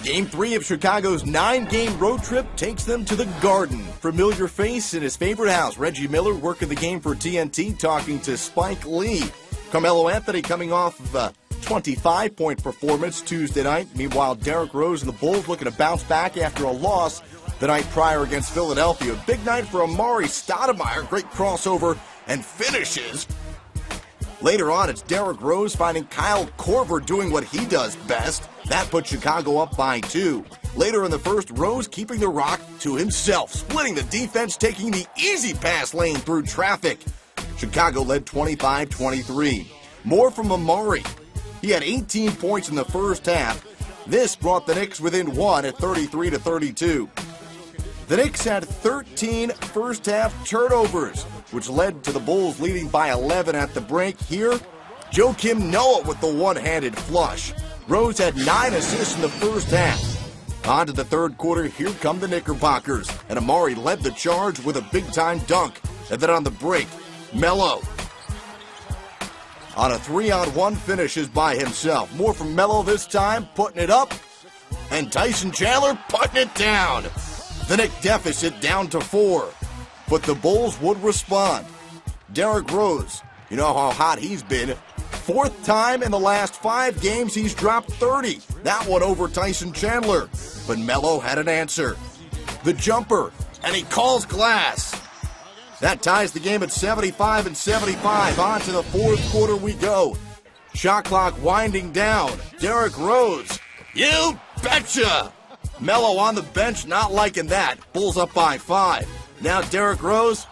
Game 3 of Chicago's 9-game road trip takes them to the Garden. Familiar face in his favorite house, Reggie Miller working the game for TNT, talking to Spike Lee. Carmelo Anthony coming off of a 25-point performance Tuesday night. Meanwhile, Derrick Rose and the Bulls looking to bounce back after a loss the night prior against Philadelphia. Big night for Amari Stoudemire. Great crossover and finishes. Later on, it's Derrick Rose finding Kyle Korver doing what he does best. That put Chicago up by 2. Later in the first, Rose keeping the rock to himself, splitting the defense, taking the easy pass lane through traffic. Chicago led 25-23. More from Amari. He had 18 points in the first half. This brought the Knicks within 1 at 33-32. The Knicks had 13 first-half turnovers, which led to the Bulls leading by 11 at the break. Here, Joakim Noah with the one-handed flush. Rose had 9 assists in the first half. On to the third quarter, here come the Knickerbockers, and Amari led the charge with a big-time dunk. And then on the break, Melo on a 3-on-1 finishes by himself. More from Melo this time, putting it up, and Tyson Chandler putting it down. The Knicks deficit down to 4, but the Bulls would respond. Derrick Rose, you know how hot he's been. 4th time in the last 5 games he's dropped 30. That one over Tyson Chandler, but Melo had an answer. The jumper, and he calls glass. That ties the game at 75-75. On to the fourth quarter we go. Shot clock winding down. Derrick Rose, you betcha! Melo on the bench, not liking that. Bulls up by 5. Now Derrick Rose,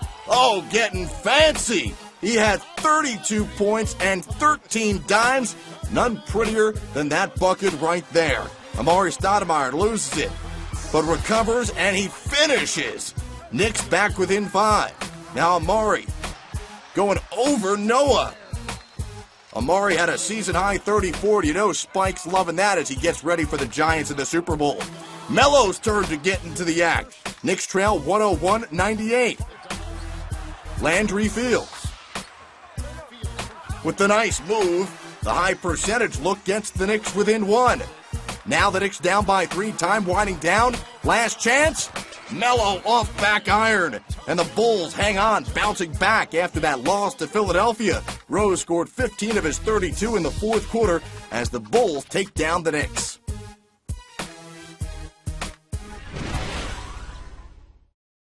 getting fancy. He had 32 points and 13 dimes. None prettier than that bucket right there. Amari Stoudemire loses it, but recovers and he finishes. Knicks back within 5. Now Amari going over Noah. Amari had a season-high 34. You know Spike's loving that as he gets ready for the Giants in the Super Bowl. Melo's turn to get into the act. Knicks trail 101-98. Landry Fields with the nice move. The high percentage look gets the Knicks within 1. Now the Knicks down by 3. Time winding down. Last chance. Melo off back iron. And the Bulls hang on, bouncing back after that loss to Philadelphia. Rose scored 15 of his 32 in the fourth quarter as the Bulls take down the Knicks.